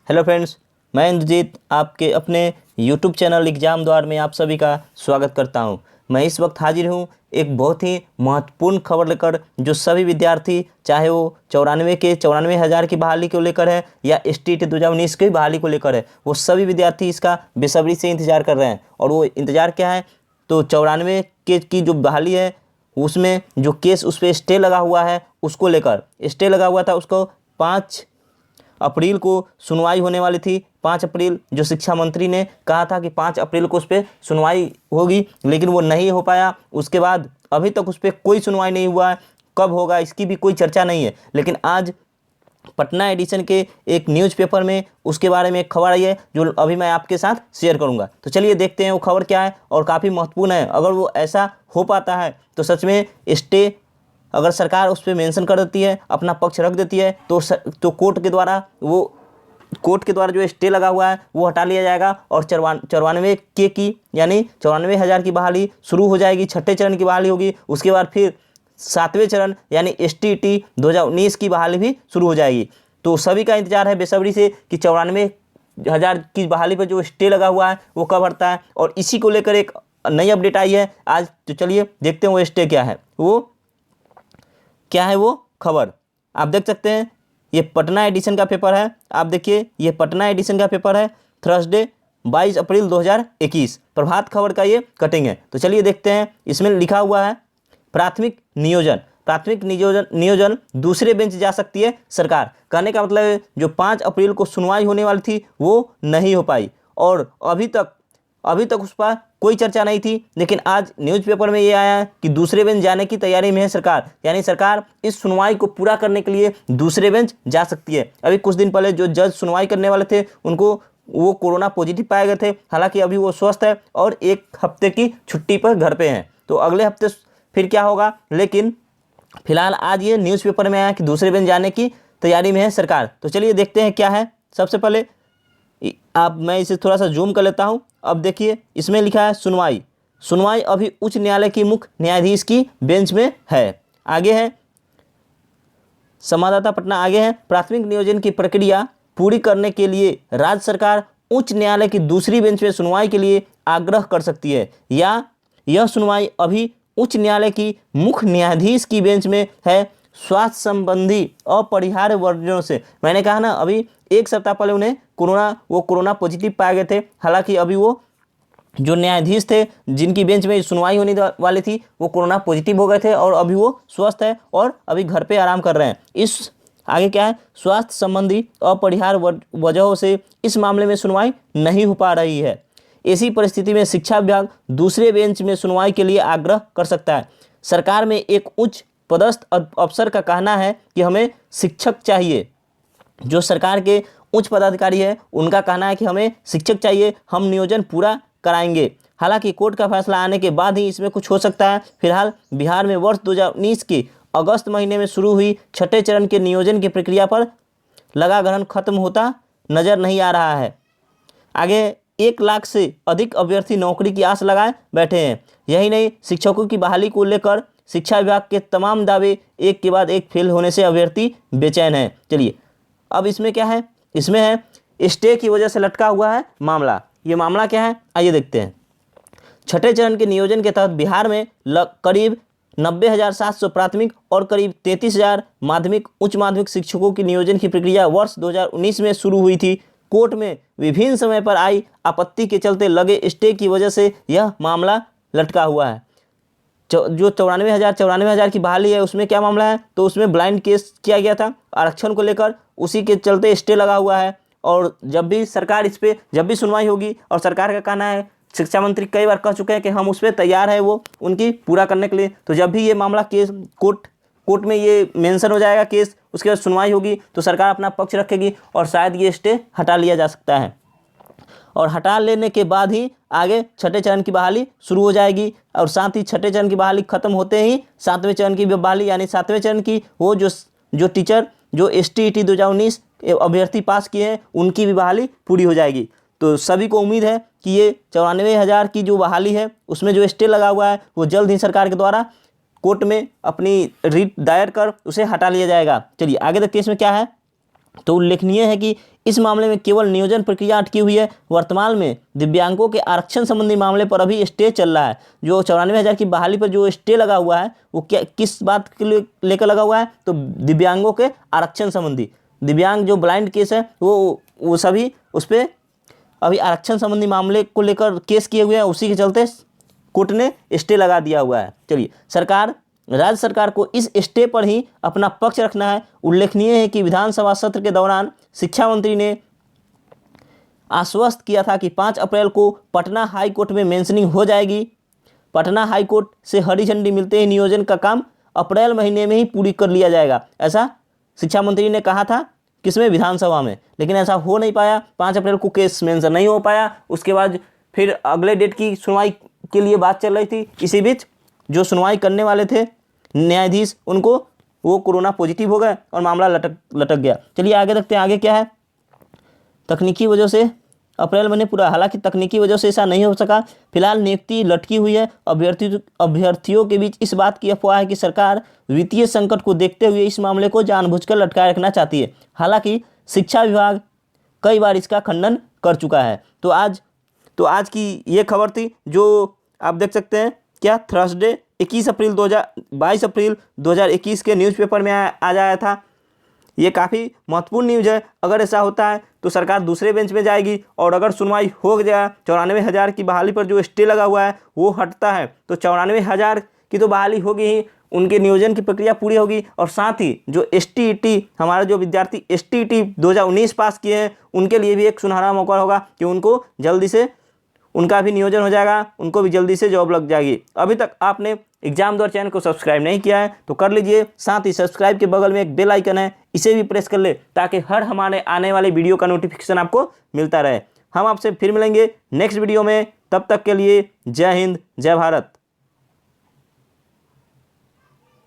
Hello friends, मैं इंद्रजीत आपके अपने यूट्यूब चैनल एग्ज़ाम द्वार में आप सभी का स्वागत करता हूं। मैं इस वक्त हाजिर हूं एक बहुत ही महत्वपूर्ण खबर लेकर, जो सभी विद्यार्थी चाहे वो 94,000 की बहाली को लेकर है या STET 2019 की बहाली को लेकर है, वो सभी विद्यार्थी इसका बेसब्री से इंतज़ार कर रहे हैं। और वो इंतज़ार क्या है, तो 94 के की जो बहाली है उसमें जो केस उस पर स्टे लगा हुआ है उसको लेकर स्टे लगा हुआ था। उसको 5 अप्रैल को सुनवाई होने वाली थी। 5 अप्रैल जो शिक्षा मंत्री ने कहा था कि 5 अप्रैल को उस पर सुनवाई होगी, लेकिन वो नहीं हो पाया। उसके बाद अभी तक उस पर कोई सुनवाई नहीं हुआ है। कब होगा इसकी भी कोई चर्चा नहीं है। लेकिन आज पटना एडिशन के एक न्यूज़पेपर में उसके बारे में एक खबर आई है, जो अभी मैं आपके साथ शेयर करूंगा। तो चलिए देखते हैं वो खबर क्या है, और काफ़ी महत्वपूर्ण है। अगर वो ऐसा हो पाता है तो सच में स्टे अगर सरकार उस पर मेंशन कर देती है, अपना पक्ष रख देती है, तो कोर्ट के द्वारा जो स्टे लगा हुआ है वो हटा लिया जाएगा और 94 की यानी 94,000 की बहाली शुरू हो जाएगी। छठे चरण की बहाली होगी। उसके बाद फिर 7वें चरण यानी STET 2019 की बहाली भी शुरू हो जाएगी। तो सभी का इंतजार है बेसब्री से कि 94,000 की बहाली पर जो स्टे लगा हुआ है वो कब हटता है। और इसी को लेकर एक नई अपडेट आई है आज। तो चलिए देखते हैं वो स्टे क्या है वो खबर। आप देख सकते हैं, ये पटना एडिशन का पेपर है। आप देखिए, ये पटना एडिशन का पेपर है, थर्सडे 22 अप्रैल 2021, प्रभात खबर का ये कटिंग है। तो चलिए देखते हैं। इसमें लिखा हुआ है प्राथमिक नियोजन दूसरे बेंच जा सकती है सरकार। कहने का मतलब है जो 5 अप्रैल को सुनवाई होने वाली थी वो नहीं हो पाई, और अभी तक उस पर कोई चर्चा नहीं थी। लेकिन आज न्यूज़पेपर में ये आया कि दूसरे बेंच जाने की तैयारी में है सरकार। यानी सरकार इस सुनवाई को पूरा करने के लिए दूसरे बेंच जा सकती है। अभी कुछ दिन पहले जो जज सुनवाई करने वाले थे वो कोरोना पॉजिटिव पाए गए थे। हालांकि अभी वो स्वस्थ है और 1 हफ्ते की छुट्टी पर घर पे हैं। तो अगले हफ्ते फिर क्या होगा, लेकिन फिलहाल आज ये न्यूज़पेपर में आया कि दूसरे बेंच जाने की तैयारी में है सरकार। तो चलिए देखते हैं क्या है। सबसे पहले मैं इसे थोड़ा सा जूम कर लेता हूं। अब देखिए, इसमें लिखा है सुनवाई अभी उच्च न्यायालय की मुख्य न्यायाधीश की बेंच में है। आगे है संवाददाता पटना, आगे है प्राथमिक नियोजन की प्रक्रिया पूरी करने के लिए राज्य सरकार उच्च न्यायालय की दूसरी बेंच में सुनवाई के लिए आग्रह कर सकती है, या यह सुनवाई अभी उच्च न्यायालय की मुख्य न्यायाधीश की बेंच में है। स्वास्थ्य संबंधी अपरिहार्य वर्जों से, मैंने कहा ना, अभी 1 सप्ताह पहले उन्हें कोरोना पॉजिटिव पाए गए थे। हालांकि अभी वो जो न्यायाधीश थे जिनकी बेंच में सुनवाई होने वाली थी वो कोरोना पॉजिटिव हो गए थे, और अभी वो स्वस्थ है और अभी घर पे आराम कर रहे हैं। इस आगे क्या है, स्वास्थ्य संबंधी अपरिहार्य वजहों से इस मामले में सुनवाई नहीं हो पा रही है। ऐसी परिस्थिति में शिक्षा विभाग दूसरे बेंच में सुनवाई के लिए आग्रह कर सकता है। सरकार में एक उच्च पदस्थ अफसर का कहना है कि हमें शिक्षक चाहिए। जो सरकार के उच्च पदाधिकारी है उनका कहना है कि हमें शिक्षक चाहिए, हम नियोजन पूरा कराएंगे। हालांकि कोर्ट का फैसला आने के बाद ही इसमें कुछ हो सकता है। फिलहाल बिहार में वर्ष 2019 के अगस्त महीने में शुरू हुई छठे चरण के नियोजन की प्रक्रिया पर लगा ग्रहण खत्म होता नजर नहीं आ रहा है। आगे 1 लाख से अधिक अभ्यर्थी नौकरी की आस लगाए बैठे हैं। यही नहीं, शिक्षकों की बहाली को लेकर शिक्षा विभाग के तमाम दावे एक के बाद एक फेल होने से अभ्यर्थी बेचैन हैं। चलिए अब इसमें क्या है, इसमें है स्टे की वजह से लटका हुआ है मामला। ये मामला क्या है, आइए देखते हैं। छठे चरण के नियोजन के तहत बिहार में करीब 90,700 प्राथमिक और करीब 33,000 माध्यमिक उच्च माध्यमिक शिक्षकों की नियोजन की प्रक्रिया वर्ष 2019 में शुरू हुई थी। कोर्ट में विभिन्न समय पर आई आपत्ति के चलते लगे स्टे की वजह से यह मामला लटका हुआ है। जो 94,000 की बहाली है उसमें क्या मामला है, तो उसमें ब्लाइंड केस किया गया था आरक्षण को लेकर, उसी के चलते स्टे लगा हुआ है। और जब भी सुनवाई होगी, और सरकार का कहना है, शिक्षा मंत्री कई बार कह चुके हैं कि हम उस पर तैयार है वो उनकी पूरा करने के लिए। तो जब भी ये मामला केस कोर्ट में ये मेंशन हो जाएगा केस, उसके बाद सुनवाई होगी तो सरकार अपना पक्ष रखेगी और शायद ये स्टे हटा लिया जा सकता है। और हटा लेने के बाद ही आगे छठे चरण की बहाली शुरू हो जाएगी। और साथ ही छठे चरण की बहाली खत्म होते ही 7वें चरण की बहाली, यानी 7वें चरण की वो जो टीचर जो STET 2019 अभ्यर्थी पास किए हैं उनकी भी बहाली पूरी हो जाएगी। तो सभी को उम्मीद है कि ये 94,000 की जो बहाली है उसमें जो स्टे लगा हुआ है वो जल्द ही सरकार के द्वारा कोर्ट में अपनी रिट दायर कर उसे हटा लिया जाएगा। चलिए आगे देखते हैं इसमें क्या है। तो उल्लेखनीय है कि इस मामले में केवल नियोजन प्रक्रिया अटकी हुई है। वर्तमान में दिव्यांगों के आरक्षण संबंधी मामले पर अभी स्टे चल रहा है। जो 94,000 की बहाली पर जो स्टे लगा हुआ है वो क्या किस बात के लिए लेकर लगा हुआ है, तो दिव्यांगों के आरक्षण संबंधी, दिव्यांग जो ब्लाइंड केस है वो सभी उस पर अभी आरक्षण संबंधी मामले को लेकर केस किए हुए हैं। उसी के चलते कोर्ट ने स्टे लगा दिया हुआ है। चलिए, राज्य सरकार को इस स्टे पर ही अपना पक्ष रखना है। उल्लेखनीय है कि विधानसभा सत्र के दौरान शिक्षा मंत्री ने आश्वस्त किया था कि 5 अप्रैल को पटना हाई कोर्ट में मेंशनिंग हो जाएगी। पटना हाई कोर्ट से हरी झंडी मिलते ही नियोजन का काम अप्रैल महीने में ही पूरी कर लिया जाएगा, ऐसा शिक्षा मंत्री ने कहा था। किसमें? विधानसभा में। लेकिन ऐसा हो नहीं पाया। 5 अप्रैल को केस मेंशन नहीं हो पाया। उसके बाद फिर अगले डेट की सुनवाई के लिए बात चल रही थी। इसी बीच जो सुनवाई करने वाले थे न्यायाधीश, उनको वो कोरोना पॉजिटिव हो गए और मामला लटक गया। चलिए आगे देखते हैं, आगे क्या है। तकनीकी वजह से अप्रैल महीने पूरा, हालांकि तकनीकी वजह से ऐसा नहीं हो सका। फिलहाल नियुक्ति लटकी हुई है। अभ्यर्थियों के बीच इस बात की अफवाह है कि सरकार वित्तीय संकट को देखते हुए इस मामले को जानबूझकर लटकाए रखना चाहती है। हालांकि शिक्षा विभाग कई बार इसका खंडन कर चुका है। तो आज की ये खबर थी जो आप देख सकते हैं, क्या थर्सडे 22 अप्रैल 2021 के न्यूज़पेपर में आ जाया था। ये काफ़ी महत्वपूर्ण न्यूज़ है। अगर ऐसा होता है तो सरकार दूसरे बेंच में जाएगी, और अगर सुनवाई हो गया 94,000 की बहाली पर जो स्टे लगा हुआ है वो हटता है तो 94,000 की तो बहाली होगी ही, उनके नियोजन की प्रक्रिया पूरी होगी। और साथ ही जो STET हमारे जो विद्यार्थी STET 2019 पास किए हैं उनके लिए भी एक सुनहरा मौका होगा कि उनको जल्दी से उनका भी नियोजन हो जाएगा, उनको भी जल्दी से जॉब लग जाएगी। अभी तक आपने एग्जाम द्वार चैनल को सब्सक्राइब नहीं किया है तो कर लीजिए। साथ ही सब्सक्राइब के बगल में एक बेल आइकन है, इसे भी प्रेस कर ले ताकि हर हमारे आने वाले वीडियो का नोटिफिकेशन आपको मिलता रहे। हम आपसे फिर मिलेंगे नेक्स्ट वीडियो में। तब तक के लिए जय हिंद, जय भारत।